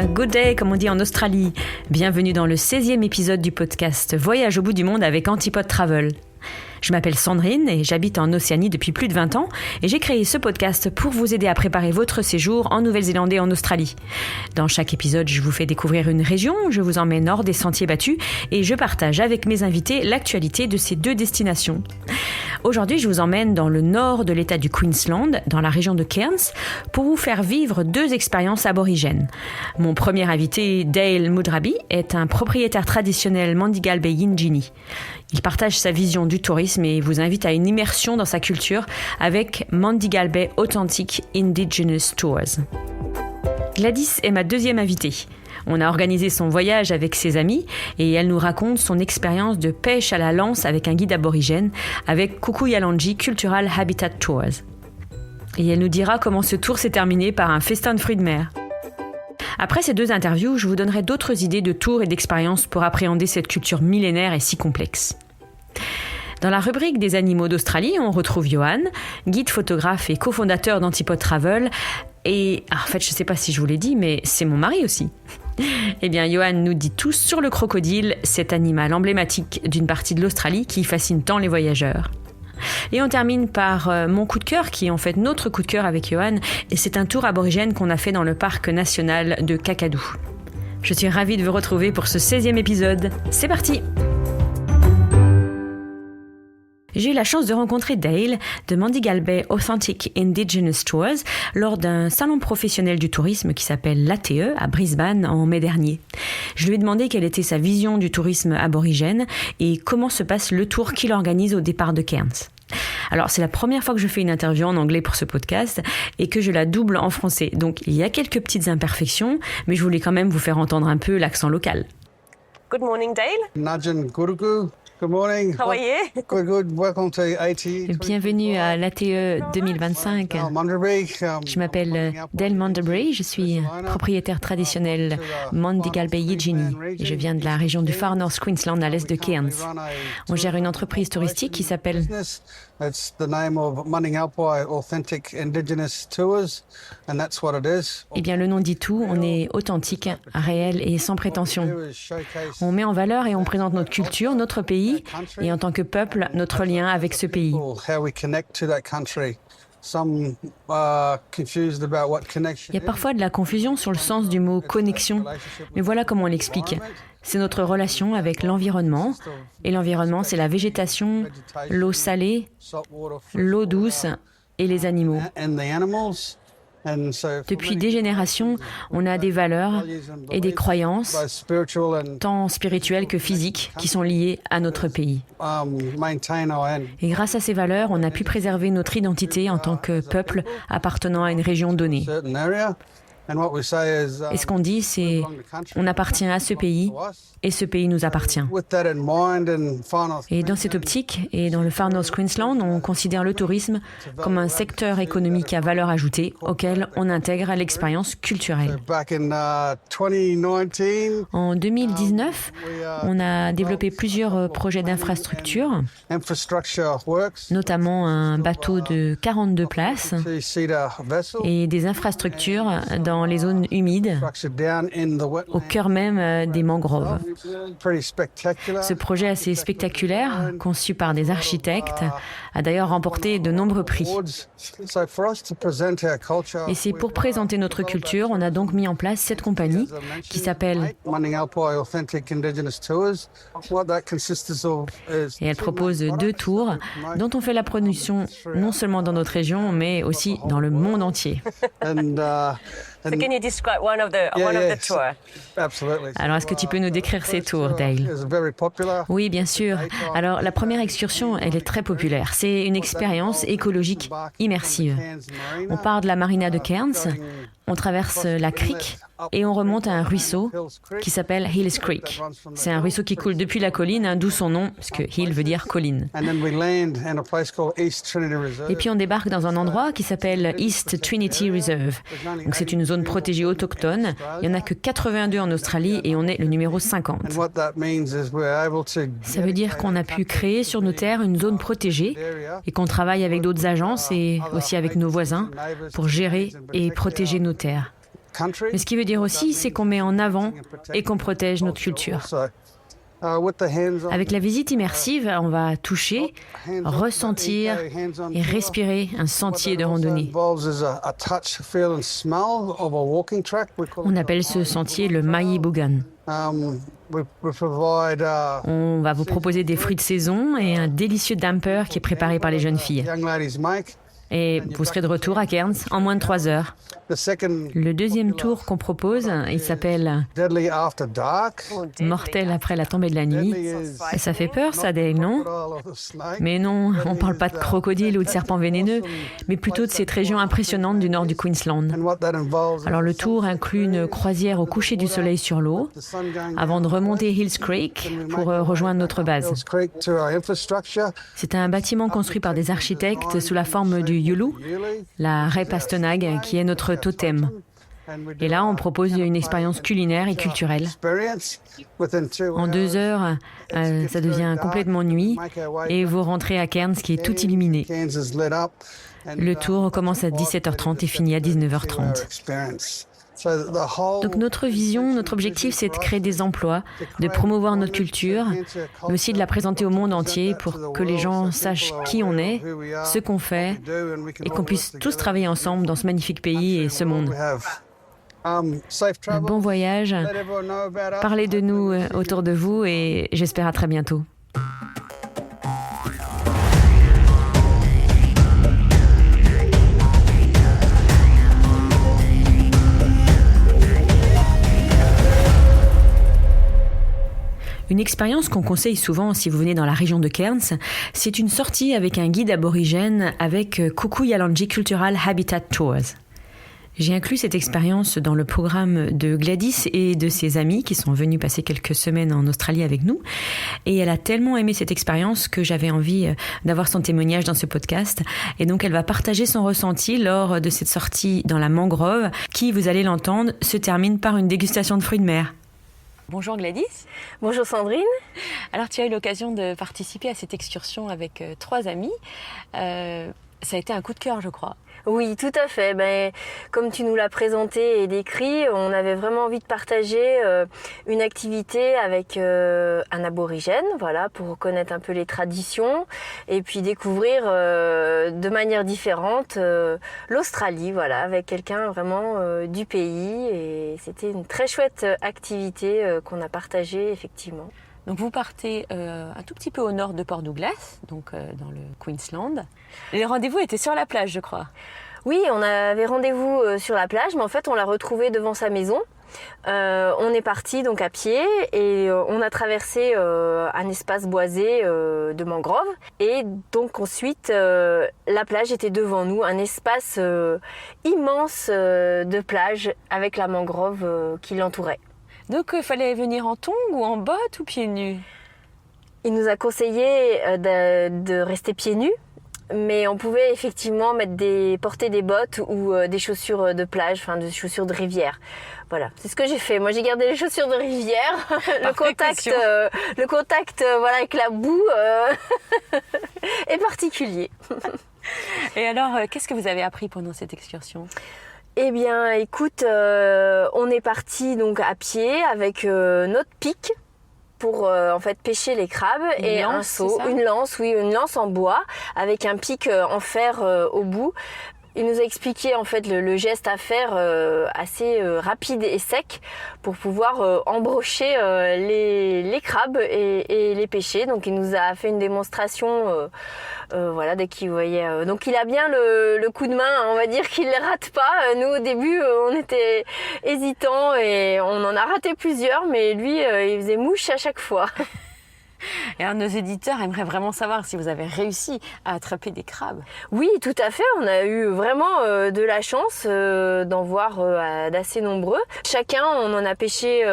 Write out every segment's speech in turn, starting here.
good day comme on dit en Australie. Bienvenue dans le 16e épisode du podcast Voyage au bout du monde avec Antipode Travel. Je m'appelle Sandrine et j'habite en Océanie depuis plus de 20 ans et j'ai créé ce podcast pour vous aider à préparer votre séjour en Nouvelle-Zélande et en Australie. Dans chaque épisode, je vous fais découvrir une région, je vous emmène hors des sentiers battus et je partage avec mes invités l'actualité de ces deux destinations. Aujourd'hui, je vous emmène dans le nord de l'État du Queensland, dans la région de Cairns, pour vous faire vivre deux expériences aborigènes. Mon premier invité, Dale Mudrabi, est un propriétaire traditionnel Mandingalbe Yinjini. Il partage sa vision du tourisme et vous invite à une immersion dans sa culture avec Mandingalbe Authentic Indigenous Tours. Gladys est ma deuxième invitée. On a organisé son voyage avec ses amis et elle nous raconte son expérience de pêche à la lance avec un guide aborigène avec Kukuyalanji Cultural Habitat Tours. Et elle nous dira comment ce tour s'est terminé par un festin de fruits de mer. Après ces deux interviews, je vous donnerai d'autres idées de tours et d'expériences pour appréhender cette culture millénaire et si complexe. Dans la rubrique des animaux d'Australie, on retrouve Johan, guide photographe et cofondateur d'Antipode Travel. Et en fait, je ne sais pas si je vous l'ai dit, mais c'est mon mari aussi. Eh bien, Johan nous dit tout sur le crocodile, cet animal emblématique d'une partie de l'Australie qui fascine tant les voyageurs. Et on termine par mon coup de cœur, qui est en fait notre coup de cœur avec Johan, et c'est un tour aborigène qu'on a fait dans le parc national de Kakadu. Je suis ravie de vous retrouver pour ce 16e épisode. C'est parti! J'ai eu la chance de rencontrer Dale de Mandingalbe Authentic Indigenous Tours lors d'un salon professionnel du tourisme qui s'appelle l'ATE à Brisbane en mai dernier. Je lui ai demandé quelle était sa vision du tourisme aborigène et comment se passe le tour qu'il organise au départ de Cairns. Alors, c'est la première fois que je fais une interview en anglais pour ce podcast et que je la double en français. Donc, il y a quelques petites imperfections, mais je voulais quand même vous faire entendre un peu l'accent local. Good morning, Dale. Najan Gurugu. Good morning. How are you? Good. Welcome to AT. Bienvenue à l'ATE 2025. Je m'appelle Dale Mudrabi, je suis propriétaire traditionnel Mandingalbe Yinjini et je viens de la région du Far North Queensland à l'est de Cairns. On gère une entreprise touristique qui s'appelle It's the name of Mandingalbe Authentic Indigenous Tours, and that's what it is. Eh bien, le nom dit tout, on est authentique, réel et sans prétention. On met en valeur et on présente notre culture, notre pays, et en tant que peuple, notre lien avec ce pays. Il y a parfois de la confusion sur le sens du mot « connexion », mais voilà comment on l'explique. C'est notre relation avec l'environnement, et l'environnement, c'est la végétation, l'eau salée, l'eau douce et les animaux. Depuis des générations, on a des valeurs et des croyances, tant spirituelles que physiques, qui sont liées à notre pays. Et grâce à ces valeurs, on a pu préserver notre identité en tant que peuple appartenant à une région donnée. Et ce qu'on dit, c'est on appartient à ce pays et ce pays nous appartient. Et dans cette optique, et dans le Far North Queensland, on considère le tourisme comme un secteur économique à valeur ajoutée auquel on intègre l'expérience culturelle. En 2019, on a développé plusieurs projets d'infrastructure, notamment un bateau de 42 places et des infrastructures dans les zones humides, au cœur même des mangroves. Ce projet assez spectaculaire, conçu par des architectes, a d'ailleurs remporté de nombreux prix. Et c'est pour présenter notre culture, on a donc mis en place cette compagnie qui s'appelle et elle propose 2 tours dont on fait la promotion non seulement dans notre région, mais aussi dans le monde entier. So can you describe one of the tours? Alors, est-ce que tu peux nous décrire ces tours, Dale? Oui, bien sûr. Alors, la première excursion, elle est très populaire. C'est une expérience écologique immersive. On part de la marina de Cairns, on traverse la creek et on remonte à un ruisseau qui s'appelle Hills Creek. C'est un ruisseau qui coule depuis la colline, d'où son nom, parce que Hill veut dire colline. Et puis on débarque dans un endroit qui s'appelle East Trinity Reserve. Donc c'est une zone protégée autochtone. Il n'y en a que 82 en Australie et on est le numéro 50. Ça veut dire qu'on a pu créer sur nos terres une zone protégée et qu'on travaille avec d'autres agences et aussi avec nos voisins pour gérer et protéger nos terres. Mais ce qui veut dire aussi, c'est qu'on met en avant et qu'on protège notre culture. Avec la visite immersive, on va toucher, ressentir et respirer un sentier de randonnée. On appelle ce sentier le Mayi Bugan. On va vous proposer des fruits de saison et un délicieux damper qui est préparé par les jeunes filles. Et vous serez de retour à Cairns en moins de 3 heures. Le deuxième tour qu'on propose, il s'appelle Mortel après la tombée de la nuit. Et ça fait peur, ça, Dale, non? Mais non, on ne parle pas de crocodiles ou de serpents vénéneux, mais plutôt de cette région impressionnante du nord du Queensland. Alors le tour inclut une croisière au coucher du soleil sur l'eau, avant de remonter Hills Creek pour rejoindre notre base. C'est un bâtiment construit par des architectes sous la forme du Yulu, la raie pastenag, qui est notre totem. Et là, on propose une expérience culinaire et culturelle. En 2 heures, ça devient complètement nuit et vous rentrez à Cairns qui est tout illuminé. Le tour commence à 17h30 et finit à 19h30. Donc notre vision, notre objectif, c'est de créer des emplois, de promouvoir notre culture, mais aussi de la présenter au monde entier pour que les gens sachent qui on est, ce qu'on fait, et qu'on puisse tous travailler ensemble dans ce magnifique pays et ce monde. Un bon voyage, parlez de nous autour de vous et j'espère à très bientôt. Une expérience qu'on conseille souvent si vous venez dans la région de Cairns, c'est une sortie avec un guide aborigène avec Kuku Yalanji Cultural Habitat Tours. J'ai inclus cette expérience dans le programme de Gladys et de ses amis qui sont venus passer quelques semaines en Australie avec nous. Et elle a tellement aimé cette expérience que j'avais envie d'avoir son témoignage dans ce podcast. Et donc elle va partager son ressenti lors de cette sortie dans la mangrove qui, vous allez l'entendre, se termine par une dégustation de fruits de mer. Bonjour Gladys. Bonjour Sandrine. Alors tu as eu l'occasion de participer à cette excursion avec 3 amis. Ça a été un coup de cœur, je crois. Oui, tout à fait. Comme tu nous l'as présenté et décrit, on avait vraiment envie de partager une activité avec un aborigène, voilà, pour connaître un peu les traditions et puis découvrir de manière différente l'Australie, voilà, avec quelqu'un vraiment du pays. Et c'était une très chouette activité qu'on a partagée effectivement. Donc vous partez un tout petit peu au nord de Port Douglas, donc dans le Queensland. Les rendez-vous étaient sur la plage, je crois. Oui, on avait rendez-vous sur la plage, mais en fait on l'a retrouvé devant sa maison. On est parti donc à pied et on a traversé un espace boisé de mangroves. Et donc ensuite la plage était devant nous, un espace immense de plage avec la mangrove qui l'entourait. Donc il fallait venir en tongs ou en bottes ou pieds nus? Il nous a conseillé de rester pieds nus, mais on pouvait effectivement porter des bottes ou des chaussures de plage, enfin des chaussures de rivière. Voilà, c'est ce que j'ai fait. Moi j'ai gardé les chaussures de rivière, le contact voilà, avec la boue est particulier. Et alors, qu'est-ce que vous avez appris pendant cette excursion ? Eh bien, écoute, on est parti donc à pied avec notre pic pour en fait pêcher les crabes et un seau, une lance en bois avec un pic en fer au bout. Il nous a expliqué en fait le geste à faire assez rapide et sec pour pouvoir embrocher les crabes et les pêcher. Donc il nous a fait une démonstration voilà, dès qu'il voyait. Donc il a bien le coup de main, on va dire qu'il ne les rate pas. Nous au début on était hésitants et on en a raté plusieurs, mais lui il faisait mouche à chaque fois. Et alors, nos éditeurs aimeraient vraiment savoir si vous avez réussi à attraper des crabes. Oui, tout à fait. On a eu vraiment de la chance d'en voir d'assez nombreux. Chacun, on en a pêché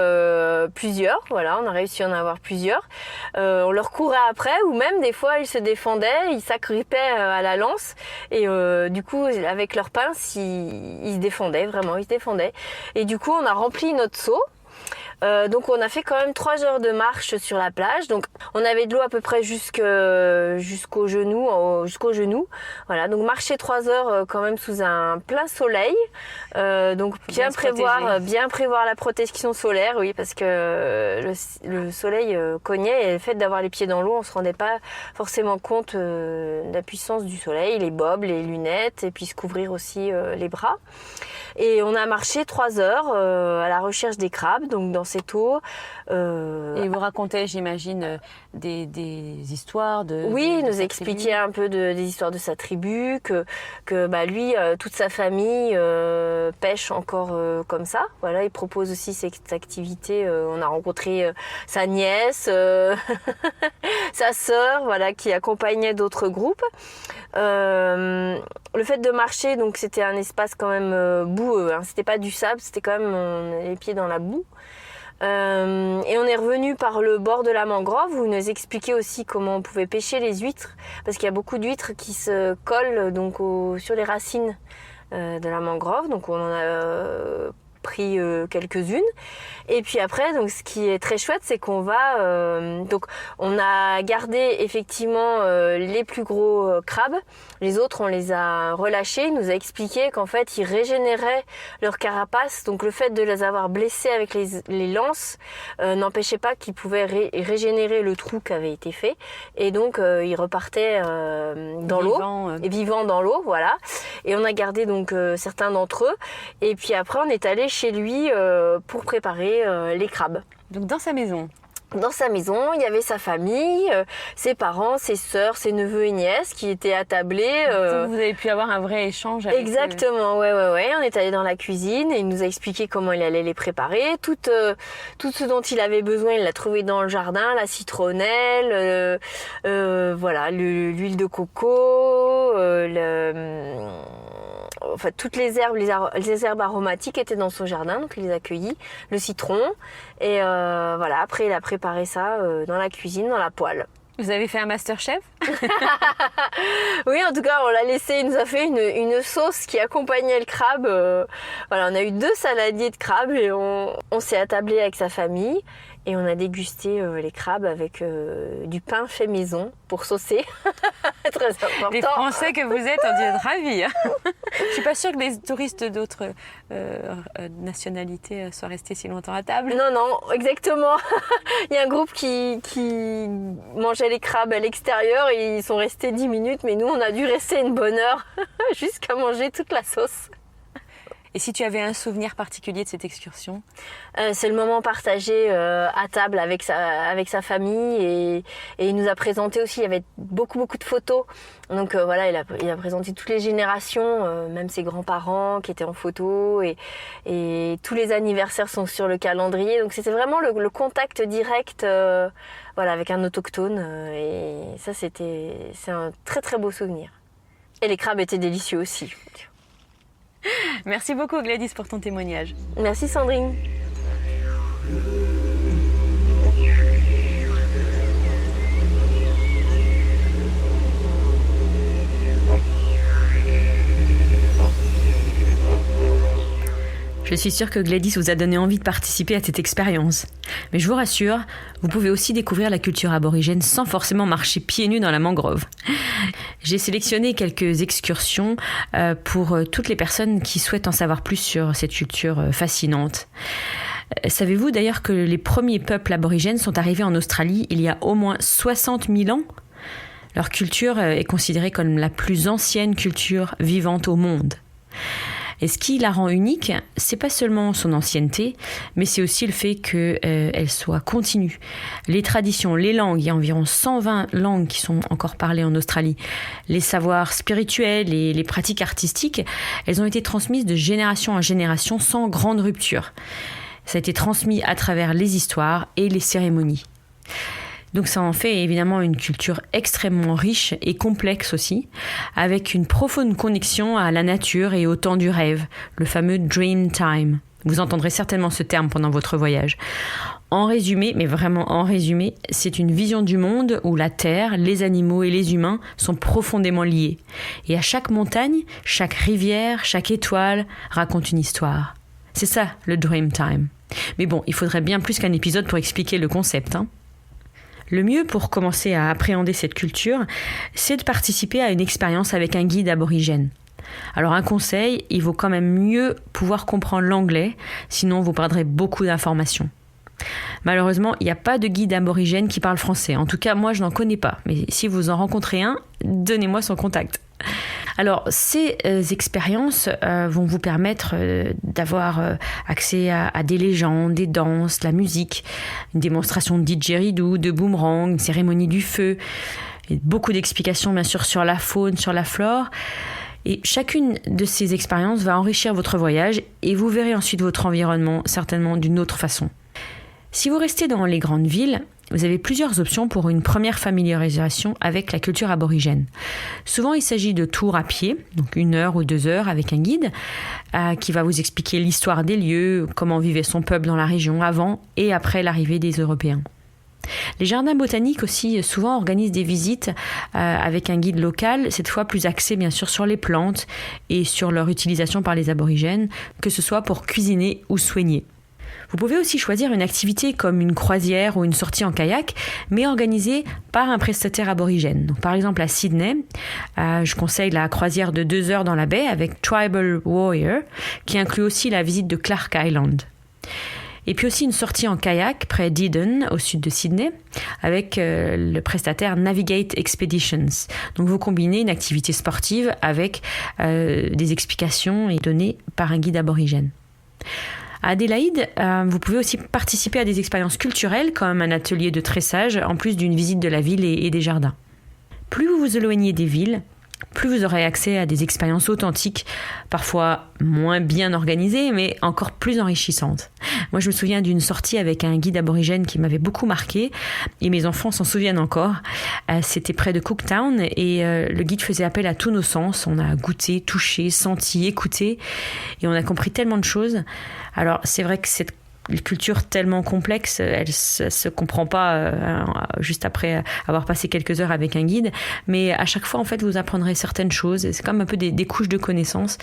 plusieurs. Voilà, on a réussi à en avoir plusieurs. On leur courait après, ou même des fois, ils se défendaient, ils s'agrippaient à la lance. Et du coup, avec leurs pinces, ils se défendaient, vraiment, ils se défendaient. Et du coup, on a rempli notre seau. Donc on a fait quand même 3 heures de marche sur la plage. Donc on avait de l'eau à peu près jusqu'au genou. Voilà, donc marcher 3 heures quand même sous un plein soleil. Donc bien prévoir la protection solaire, oui, parce que le soleil cognait et le fait d'avoir les pieds dans l'eau, on se rendait pas forcément compte de la puissance du soleil, les bobs, les lunettes et puis se couvrir aussi les bras. Et on a marché 3 heures à la recherche des crabes, donc dans cette eau. Et vous racontez, j'imagine, des histoires de... Oui, il nous expliquait un peu des histoires de sa tribu, que lui, toute sa famille pêche encore comme ça. Voilà, il propose aussi cette activité. On a rencontré sa nièce, sa sœur, voilà, qui accompagnait d'autres groupes. Le fait de marcher, donc c'était un espace quand même boueux, hein. C'était pas du sable, c'était quand même les pieds dans la boue. Et on est revenu par le bord de la mangrove où il nous expliquait aussi comment on pouvait pêcher les huîtres, parce qu'il y a beaucoup d'huîtres qui se collent donc sur les racines de la mangrove, donc on en a pris quelques-unes. Et puis après, donc ce qui est très chouette, c'est qu'on va donc on a gardé effectivement les plus gros crabes. Les autres, on les a relâchés. Il nous a expliqué qu'en fait, ils régénéraient leur carapace. Donc le fait de les avoir blessés avec les lances n'empêchait pas qu'ils pouvaient régénérer le trou qui avait été fait. Et donc ils repartaient dans l'eau, vivants dans l'eau, voilà. Et on a gardé donc certains d'entre eux. Et puis après, on est allé chez lui pour préparer les crabes. Donc dans sa maison. Dans sa maison, il y avait sa famille, ses parents, ses sœurs, ses neveux et nièces qui étaient attablés. Donc vous avez pu avoir un vrai échange avec Exactement, ouais. On est allé dans la cuisine et il nous a expliqué comment il allait les préparer. Tout ce dont il avait besoin, il l'a trouvé dans le jardin, la citronnelle, voilà, l'huile de coco, enfin toutes les herbes, les herbes aromatiques étaient dans son jardin, donc il les a cueillies, le citron, et voilà, après il a préparé ça dans la cuisine, dans la poêle. Vous avez fait un Masterchef? Oui, en tout cas, on l'a laissé, il nous a fait une sauce qui accompagnait le crabe. Voilà, on a eu 2 saladiers de crabe et on s'est attablé avec sa famille et on a dégusté les crabes avec du pain fait maison pour saucer. Très important. Les Français que vous êtes, on doit être ravis. Je suis pas sûre que les touristes d'autres nationalités soient restés si longtemps à table. Non, exactement. Il y a un groupe qui mangeait les crabes à l'extérieur et ils sont restés 10 minutes, mais nous on a dû rester une bonne heure jusqu'à manger toute la sauce. Et si tu avais un souvenir particulier de cette excursion? C'est le moment partagé à table avec sa famille et il nous a présenté aussi, il y avait beaucoup de photos. Donc voilà, il a présenté toutes les générations, même ses grands-parents qui étaient en photo et tous les anniversaires sont sur le calendrier. Donc c'était vraiment le contact direct voilà, avec un autochtone et ça c'est un très très beau souvenir. Et les crabes étaient délicieux aussi. Merci beaucoup Gladys pour ton témoignage. Merci Sandrine. Je suis sûre que Gladys vous a donné envie de participer à cette expérience. Mais je vous rassure, vous pouvez aussi découvrir la culture aborigène sans forcément marcher pieds nus dans la mangrove. J'ai sélectionné quelques excursions pour toutes les personnes qui souhaitent en savoir plus sur cette culture fascinante. Savez-vous d'ailleurs que les premiers peuples aborigènes sont arrivés en Australie il y a au moins 60 000 ans ? Leur culture est considérée comme la plus ancienne culture vivante au monde. Et ce qui la rend unique, c'est pas seulement son ancienneté, mais c'est aussi le fait qu'elle soit continue. Les traditions, les langues, il y a environ 120 langues qui sont encore parlées en Australie. Les savoirs spirituels et les pratiques artistiques, elles ont été transmises de génération en génération sans grande rupture. Ça a été transmis à travers les histoires et les cérémonies. Donc ça en fait évidemment une culture extrêmement riche et complexe aussi, avec une profonde connexion à la nature et au temps du rêve, le fameux dream time. Vous entendrez certainement ce terme pendant votre voyage. En résumé, mais vraiment en résumé, c'est une vision du monde où la terre, les animaux et les humains sont profondément liés. Et à chaque montagne, chaque rivière, chaque étoile raconte une histoire. C'est ça le dream time. Mais bon, il faudrait bien plus qu'un épisode pour expliquer le concept, hein. Le mieux pour commencer à appréhender cette culture, c'est de participer à une expérience avec un guide aborigène. Alors un conseil, il vaut quand même mieux pouvoir comprendre l'anglais, sinon vous perdrez beaucoup d'informations. Malheureusement, il n'y a pas de guide aborigène qui parle français. En tout cas, moi, je n'en connais pas. Mais si vous en rencontrez un, donnez-moi son contact. Alors, ces expériences vont vous permettre d'avoir accès à des légendes, des danses, la musique, une démonstration de didgeridoo, de boomerang, une cérémonie du feu, et beaucoup d'explications, bien sûr, sur la faune, sur la flore. Et chacune de ces expériences va enrichir votre voyage et vous verrez ensuite votre environnement certainement d'une autre façon. Si vous restez dans les grandes villes, vous avez plusieurs options pour une première familiarisation avec la culture aborigène. Souvent, il s'agit de tours à pied, donc 1 heure ou 2 heures avec un guide qui va vous expliquer l'histoire des lieux, comment vivait son peuple dans la région avant et après l'arrivée des Européens. Les jardins botaniques aussi souvent organisent des visites avec un guide local, cette fois plus axé bien sûr sur les plantes et sur leur utilisation par les aborigènes, que ce soit pour cuisiner ou soigner. Vous pouvez aussi choisir une activité comme une croisière ou une sortie en kayak, mais organisée par un prestataire aborigène. Donc, par exemple, à Sydney, je conseille la croisière de 2 heures dans la baie avec Tribal Warrior, qui inclut aussi la visite de Clark Island. Et puis aussi une sortie en kayak près d'Eden, au sud de Sydney, avec le prestataire Navigate Expeditions. Donc vous combinez une activité sportive avec des explications et données par un guide aborigène. À Adélaïde, vous pouvez aussi participer à des expériences culturelles comme un atelier de tressage, en plus d'une visite de la ville et des jardins. Plus vous vous éloignez des villes, plus vous aurez accès à des expériences authentiques, parfois moins bien organisées, mais encore plus enrichissantes. Moi, je me souviens d'une sortie avec un guide aborigène qui m'avait beaucoup marqué, et mes enfants s'en souviennent encore. C'était près de Cooktown, et le guide faisait appel à tous nos sens. On a goûté, touché, senti, écouté, et on a compris tellement de choses. Alors, c'est vrai que cette culture tellement complexe, elle ne se comprend pas juste après avoir passé quelques heures avec un guide, mais à chaque fois en fait vous apprendrez certaines choses, c'est comme un peu des couches de connaissances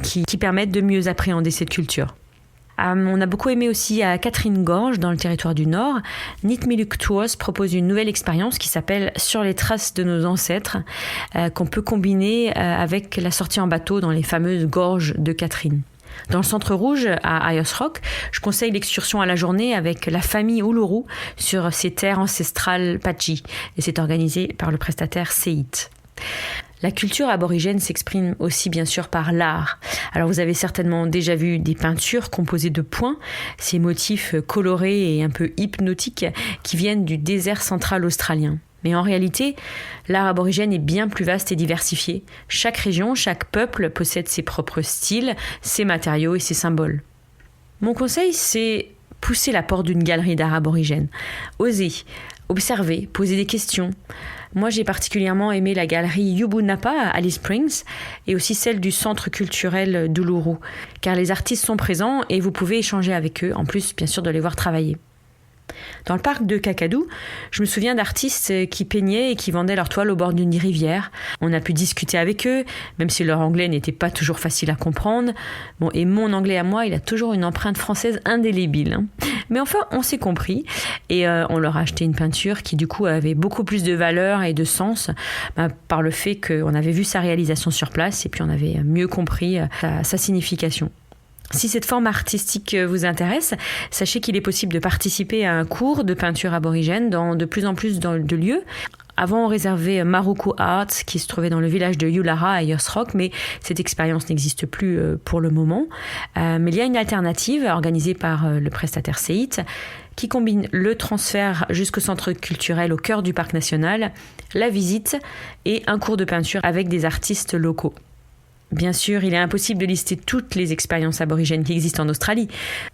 qui permettent de mieux appréhender cette culture. On a beaucoup aimé aussi à Catherine Gorge, dans le territoire du Nord. Nitmiluk Tours propose une nouvelle expérience qui s'appelle Sur les traces de nos ancêtres, qu'on peut combiner avec la sortie en bateau dans les fameuses gorges de Catherine. Dans le centre rouge, à Ayers Rock, je conseille l'excursion à la journée avec la famille Uluru sur ces terres ancestrales Pachi. Et c'est organisé par le prestataire Seït. La culture aborigène s'exprime aussi bien sûr par l'art. Alors vous avez certainement déjà vu des peintures composées de points, ces motifs colorés et un peu hypnotiques qui viennent du désert central australien. Mais en réalité, l'art aborigène est bien plus vaste et diversifié. Chaque région, chaque peuple possède ses propres styles, ses matériaux et ses symboles. Mon conseil, c'est pousser la porte d'une galerie d'art aborigène. Osez, observer, poser des questions. Moi, j'ai particulièrement aimé la galerie Yubu Napa à Alice Springs et aussi celle du centre culturel d'Uluru, car les artistes sont présents et vous pouvez échanger avec eux, en plus bien sûr de les voir travailler. Dans le parc de Kakadu, je me souviens d'artistes qui peignaient et qui vendaient leurs toiles au bord d'une rivière. On a pu discuter avec eux, même si leur anglais n'était pas toujours facile à comprendre. Bon, et mon anglais à moi, il a toujours une empreinte française indélébile. Mais enfin, on s'est compris et on leur a acheté une peinture qui du coup avait beaucoup plus de valeur et de sens par le fait qu'on avait vu sa réalisation sur place et puis on avait mieux compris sa signification. Si cette forme artistique vous intéresse, sachez qu'il est possible de participer à un cours de peinture aborigène dans de plus en plus de lieux. Avant, on réservait Maruku Arts, qui se trouvait dans le village de Yulara à Ayers Rock, mais cette expérience n'existe plus pour le moment. Mais il y a une alternative organisée par le prestataire Seït, qui combine le transfert jusqu'au centre culturel au cœur du parc national, la visite et un cours de peinture avec des artistes locaux. Bien sûr, il est impossible de lister toutes les expériences aborigènes qui existent en Australie,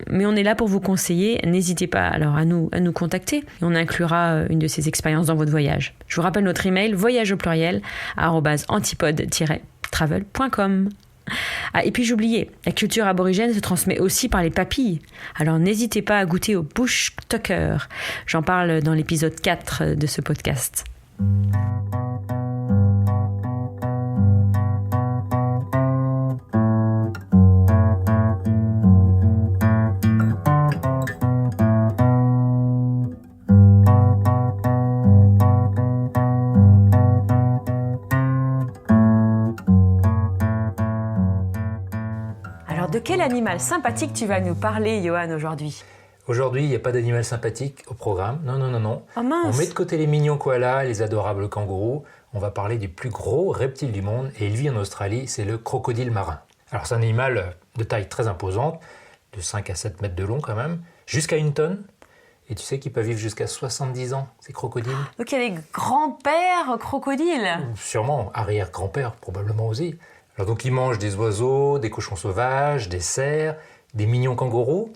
mais on est là pour vous conseiller. N'hésitez pas alors à nous contacter et on inclura une de ces expériences dans votre voyage. Je vous rappelle notre email voyage@antipode-travel.com. Ah, et puis j'oubliais, la culture aborigène se transmet aussi par les papilles. Alors n'hésitez pas à goûter au bush tucker. J'en parle dans l'épisode 4 de ce podcast. quel animal sympathique tu vas nous parler, Johan, aujourd'hui ? Aujourd'hui, il n'y a pas d'animal sympathique au programme. Non. Oh mince. On met de côté les mignons koalas, les adorables kangourous. On va parler du plus gros reptile du monde et il vit en Australie, c'est le crocodile marin. Alors c'est un animal de taille très imposante, de 5 à 7 mètres de long quand même, jusqu'à 1 tonne. Et tu sais qu'ils peuvent vivre jusqu'à 70 ans, ces crocodiles. Donc il y a des grands-pères crocodiles. Sûrement, arrière-grand-père probablement aussi. Alors donc ils mangent des oiseaux, des cochons sauvages, des cerfs, des mignons kangourous.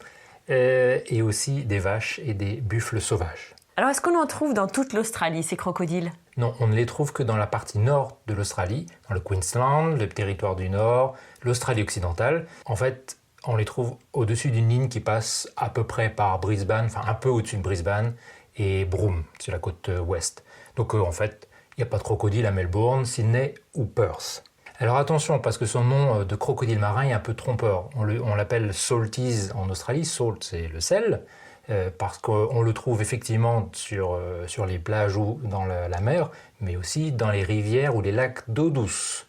Et aussi des vaches et des buffles sauvages. Alors, est-ce qu'on en trouve dans toute l'Australie, ces crocodiles ? Non, on ne les trouve que dans la partie nord de l'Australie, dans le Queensland, le territoire du Nord, l'Australie occidentale. En fait, on les trouve au-dessus d'une ligne qui passe à peu près par Brisbane, enfin un peu au-dessus de Brisbane, et Broome, sur la côte ouest. Donc en fait, il n'y a pas de crocodile à Melbourne, Sydney ou Perth. Alors attention, parce que son nom de crocodile marin est un peu trompeur. On l'appelle salties en Australie. Salt, c'est le sel, parce qu'on le trouve effectivement sur les plages ou dans la mer, mais aussi dans les rivières ou les lacs d'eau douce.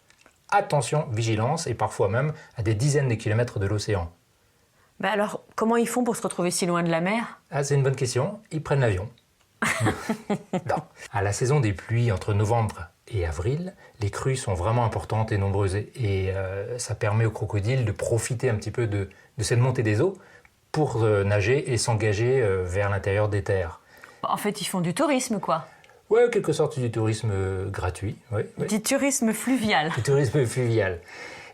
Attention, vigilance, et parfois même à des dizaines de kilomètres de l'océan. Bah alors, comment ils font pour se retrouver si loin de la mer ? Ah, c'est une bonne question. Ils prennent l'avion. Non. À la saison des pluies, entre novembre et avril, les crues sont vraiment importantes et nombreuses et ça permet aux crocodiles de profiter un petit peu de cette montée des eaux pour nager et s'engager vers l'intérieur des terres. En fait, ils font du tourisme, quoi. Oui, quelque sorte du tourisme gratuit. Oui. Du tourisme fluvial. Du tourisme fluvial.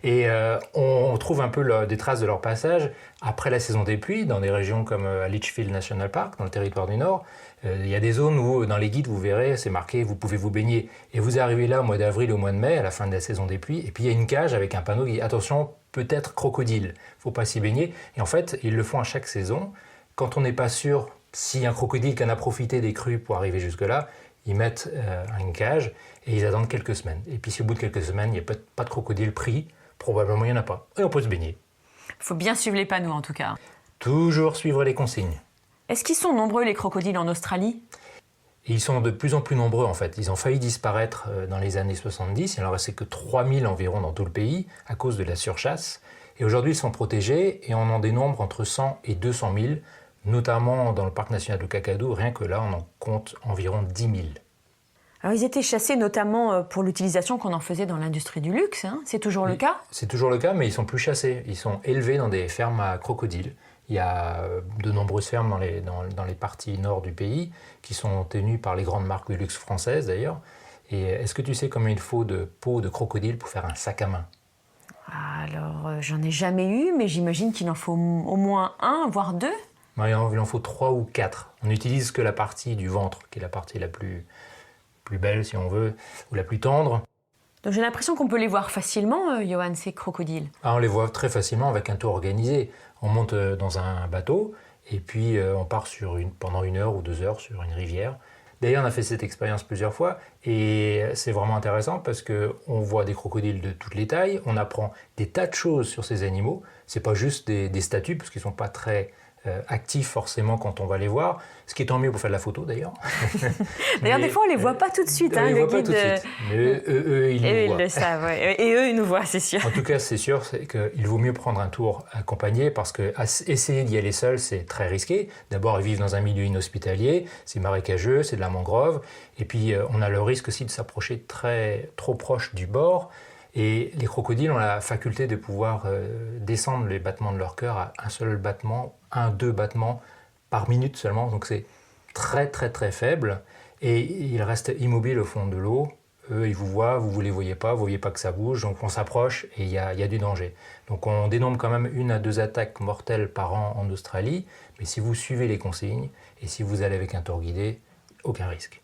Et on trouve un peu des traces de leur passage après la saison des pluies, dans des régions comme à Litchfield National Park, dans le territoire du Nord. Il y a des zones où, dans les guides, vous verrez, c'est marqué, vous pouvez vous baigner. Et vous arrivez là au mois d'avril, au mois de mai, à la fin de la saison des pluies, et puis il y a une cage avec un panneau qui dit « Attention, peut-être crocodile, faut pas s'y baigner ». Et en fait, ils le font à chaque saison. Quand on n'est pas sûr si un crocodile qui en a profité des crues pour arriver jusque-là, ils mettent une cage et ils attendent quelques semaines. Et puis si au bout de quelques semaines, il n'y a pas de crocodile pris, probablement il n'y en a pas. Et on peut se baigner. Il faut bien suivre les panneaux en tout cas. Toujours suivre les consignes. Est-ce qu'ils sont nombreux les crocodiles en Australie ? Et ils sont de plus en plus nombreux en fait. Ils ont failli disparaître dans les années 70. Il n'en restait que 3000 environ dans tout le pays à cause de la surchasse. Et aujourd'hui ils sont protégés et on en dénombre entre 100 et 200 000, notamment dans le parc national de Kakadu. Rien que là on en compte environ 10 000. Alors ils étaient chassés notamment pour l'utilisation qu'on en faisait dans l'industrie du luxe, hein. C'est toujours le cas ? C'est toujours le cas, mais ils ne sont plus chassés. Ils sont élevés dans des fermes à crocodiles. Il y a de nombreuses fermes dans les parties nord du pays qui sont tenues par les grandes marques de luxe françaises d'ailleurs. Et est-ce que tu sais combien il faut de peau de crocodile pour faire un sac à main ? Alors j'en ai jamais eu, mais j'imagine qu'il en faut au moins 1, voire 2. Il en faut 3 ou 4. On n'utilise que la partie du ventre, qui est la partie la plus belle si on veut, ou la plus tendre. Donc j'ai l'impression qu'on peut les voir facilement, Johan, ces crocodiles. On les voit très facilement avec un tour organisé. On monte dans un bateau et puis on part pendant 1 heure ou 2 heures sur une rivière. D'ailleurs, on a fait cette expérience plusieurs fois et c'est vraiment intéressant parce qu'on voit des crocodiles de toutes les tailles, on apprend des tas de choses sur ces animaux. C'est pas juste des statues parce qu'ils sont pas très actifs forcément quand on va les voir, ce qui est tant mieux pour faire de la photo d'ailleurs. D'ailleurs, des fois, on les voit pas tout de suite. On les voit pas tout de suite, mais eux, ils nous voient. Ils le savent, ouais. Et eux, ils nous voient, c'est sûr. En tout cas, c'est sûr qu'il vaut mieux prendre un tour accompagné parce que essayer d'y aller seul, c'est très risqué. D'abord, ils vivent dans un milieu inhospitalier, c'est marécageux, c'est de la mangrove, et puis on a le risque aussi de s'approcher trop proche du bord. Et les crocodiles ont la faculté de pouvoir descendre les battements de leur cœur à un seul battement, 1-2 battements par minute seulement. Donc c'est très très très faible et ils restent immobiles au fond de l'eau. Eux, ils vous voient, vous ne les voyez pas que ça bouge. Donc on s'approche et il y a du danger. Donc on dénombre quand même 1 à 2 attaques mortelles par an en Australie. Mais si vous suivez les consignes et si vous allez avec un tour guidé, aucun risque.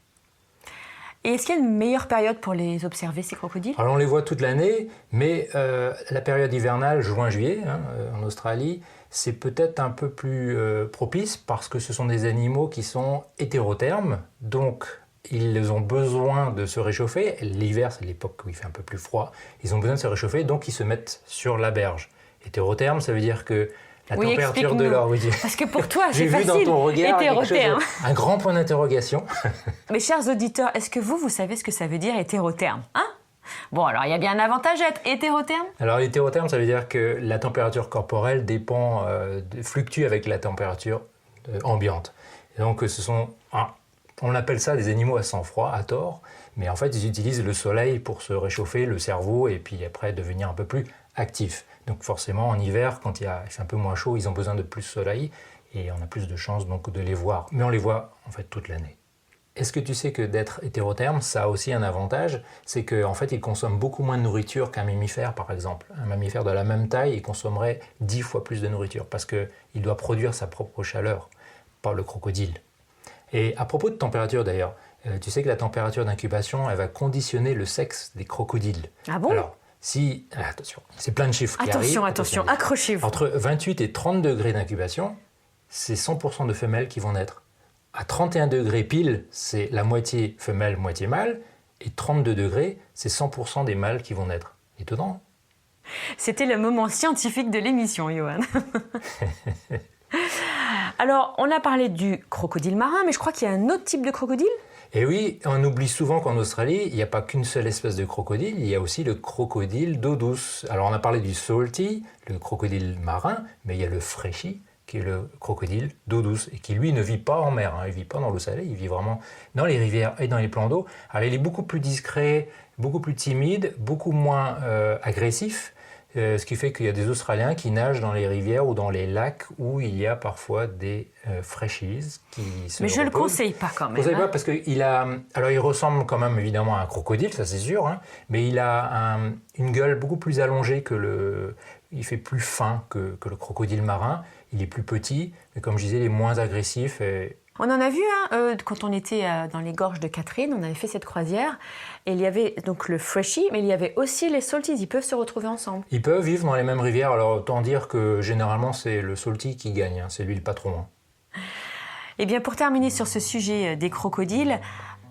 Et est-ce qu'il y a une meilleure période pour les observer, ces crocodiles ? Alors on les voit toute l'année, mais la période hivernale, juin-juillet, en Australie, c'est peut-être un peu plus propice parce que ce sont des animaux qui sont hétérothermes, donc ils ont besoin de se réchauffer. L'hiver, c'est l'époque où il fait un peu plus froid, ils ont besoin de se réchauffer, donc ils se mettent sur la berge. Hétérotherme, ça veut dire que la température de leur... Oui, parce que pour toi, c'est facile. J'ai vu dans ton regard hétérotherme. Un grand point d'interrogation. Mes chers auditeurs, est-ce que vous savez ce que ça veut dire hétérotherme, hein ? Bon, alors il y a bien un avantage à être hétérotherme. Alors l'hétérotherme, ça veut dire que la température corporelle fluctue avec la température ambiante. Et donc on appelle ça des animaux à sang froid, à tort, mais en fait ils utilisent le soleil pour se réchauffer le cerveau et puis après devenir un peu plus actifs. Donc forcément en hiver, quand il fait un peu moins chaud, ils ont besoin de plus de soleil et on a plus de chances donc de les voir. Mais on les voit en fait toute l'année. Est-ce que tu sais que d'être hétérotherme, ça a aussi un avantage, c'est qu'en fait, il consomme beaucoup moins de nourriture qu'un mammifère, par exemple. Un mammifère de la même taille, il consommerait 10 fois plus de nourriture parce qu'il doit produire sa propre chaleur, pas le crocodile. Et à propos de température d'ailleurs, tu sais que la température d'incubation, elle va conditionner le sexe des crocodiles. Ah bon ? Alors, attention, c'est plein de chiffres qui arrivent. Attention, accrochez-vous. Entre 28 et 30 degrés d'incubation, c'est 100% de femelles qui vont naître. À 31 degrés pile, c'est la moitié femelle, moitié mâle. Et 32 degrés, c'est 100% des mâles qui vont naître. Étonnant. C'était le moment scientifique de l'émission, Johan. Alors, on a parlé du crocodile marin, mais je crois qu'il y a un autre type de crocodile. Et oui, on oublie souvent qu'en Australie, il n'y a pas qu'une seule espèce de crocodile, il y a aussi le crocodile d'eau douce. Alors, on a parlé du salty, le crocodile marin, mais il y a le freshy, qui est le crocodile d'eau douce, et qui lui ne vit pas en mer, il ne vit pas dans l'eau salée, il vit vraiment dans les rivières et dans les plans d'eau. Alors il est beaucoup plus discret, beaucoup plus timide, beaucoup moins agressif, ce qui fait qu'il y a des Australiens qui nagent dans les rivières ou dans les lacs où il y a parfois des freshies qui se Mais je ne le reposent. conseille pas quand même. Je ne le conseille pas parce qu'il il ressemble quand même évidemment à un crocodile, ça c'est sûr, mais il a une gueule beaucoup plus allongée il fait plus fin que le crocodile marin. Il est plus petit, mais comme je disais, il est moins agressif. On en a vu quand on était dans les gorges de Catherine, on avait fait cette croisière, et il y avait donc le freshy, mais il y avait aussi les salties, ils peuvent se retrouver ensemble. Ils peuvent vivre dans les mêmes rivières, alors autant dire que généralement c'est le salty qui gagne, c'est lui le patron. Eh bien pour terminer sur ce sujet des crocodiles,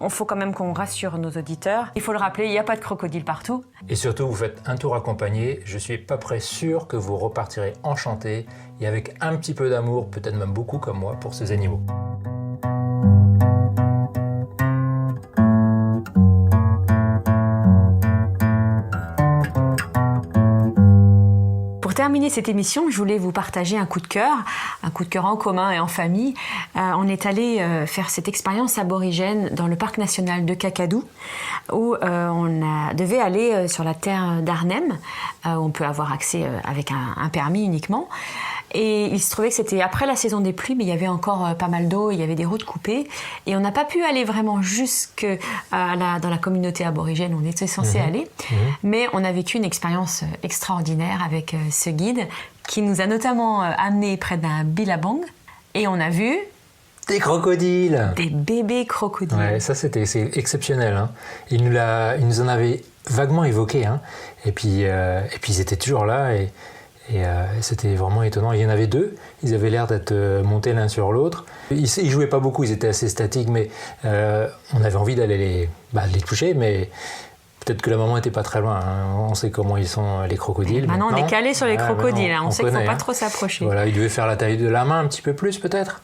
il faut quand même qu'on rassure nos auditeurs. Il faut le rappeler, il n'y a pas de crocodile partout. Et surtout, vous faites un tour accompagné. Je suis pas près sûr que vous repartirez enchanté et avec un petit peu d'amour, peut-être même beaucoup comme moi, pour ces animaux. Pour terminer cette émission, je voulais vous partager un coup de cœur en commun et en famille. On est allé faire cette expérience aborigène dans le parc national de Kakadu, où devait aller sur la terre d'Arnhem, où on peut avoir accès avec un permis uniquement. Et il se trouvait que c'était après la saison des pluies, mais il y avait encore pas mal d'eau, il y avait des routes coupées. Et on n'a pas pu aller vraiment jusque dans la communauté aborigène où on était censé aller. Mais on a vécu une expérience extraordinaire avec ce guide qui nous a notamment amenés près d'un billabong. Et on a vu... Des crocodiles. Des bébés crocodiles. Ouais, ça c'est exceptionnel. Il nous en avait vaguement évoqué. Et puis ils étaient toujours là et c'était vraiment étonnant. Il y en avait deux, ils avaient l'air d'être montés l'un sur l'autre. Ils jouaient pas beaucoup, ils étaient assez statiques, mais on avait envie d'aller les toucher, mais peut-être que la maman n'était pas très loin. On sait comment ils sont les crocodiles. Maintenant on est calé sur les crocodiles, on sait qu'il ne faut pas trop s'approcher. Voilà, ils devaient faire la taille de la main un petit peu plus peut-être.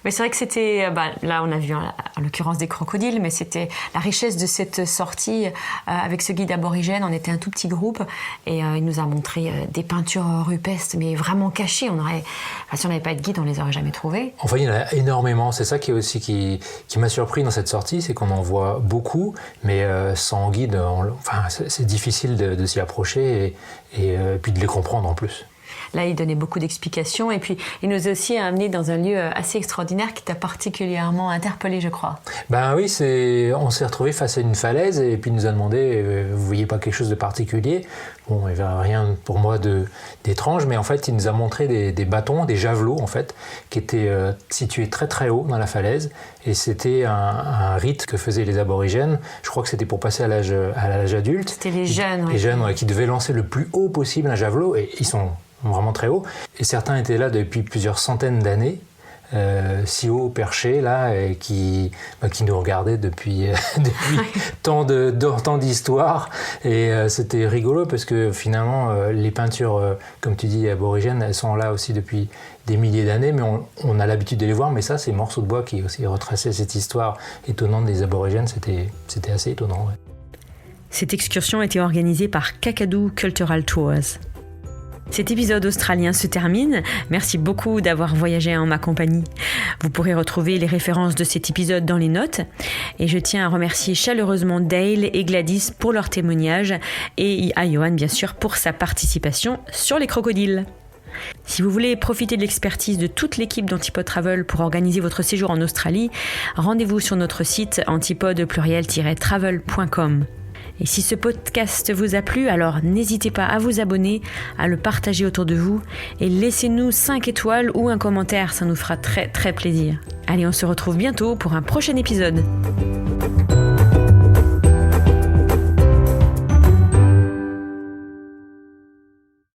Mais c'est vrai que c'était, là on a vu en l'occurrence des crocodiles, mais c'était la richesse de cette sortie avec ce guide aborigène. On était un tout petit groupe et il nous a montré des peintures rupestres, mais vraiment cachées. Si on n'avait pas de guide, on les aurait jamais trouvées. Enfin, il y en a énormément. C'est ça qui m'a surpris dans cette sortie, c'est qu'on en voit beaucoup, mais sans guide, c'est difficile de s'y approcher et puis de les comprendre en plus. Là, il donnait beaucoup d'explications et puis il nous a aussi amenés dans un lieu assez extraordinaire qui t'a particulièrement interpellé, je crois. Ben oui, on s'est retrouvés face à une falaise et puis il nous a demandé vous voyez pas quelque chose de particulier? Bon, il n'y avait rien pour moi d'étrange, mais en fait, il nous a montré des bâtons, des javelots en fait, qui étaient situés très très haut dans la falaise et c'était un rite que faisaient les aborigènes. Je crois que c'était pour passer à l'âge adulte. C'était les jeunes, oui. Les jeunes qui devaient lancer le plus haut possible un javelot et ils sont vraiment très haut. Et certains étaient là depuis plusieurs centaines d'années, si haut perchés là, et qui nous regardaient depuis tant d'histoires. Et c'était rigolo parce que finalement, les peintures, comme tu dis, aborigènes, elles sont là aussi depuis des milliers d'années, mais on a l'habitude de les voir. Mais ça, ces morceaux de bois qui aussi retraçaient cette histoire étonnante des aborigènes, c'était assez étonnant. Ouais. Cette excursion était organisée par Kakadu Cultural Tours. Cet épisode australien se termine. Merci beaucoup d'avoir voyagé en ma compagnie. Vous pourrez retrouver les références de cet épisode dans les notes. Et je tiens à remercier chaleureusement Dale et Gladys pour leur témoignage et à Johan bien sûr pour sa participation sur les crocodiles. Si vous voulez profiter de l'expertise de toute l'équipe d'Antipode Travel pour organiser votre séjour en Australie, rendez-vous sur notre site antipode-travel.com. Et si ce podcast vous a plu, alors n'hésitez pas à vous abonner, à le partager autour de vous et laissez-nous 5 étoiles ou un commentaire, ça nous fera très très plaisir. Allez, on se retrouve bientôt pour un prochain épisode.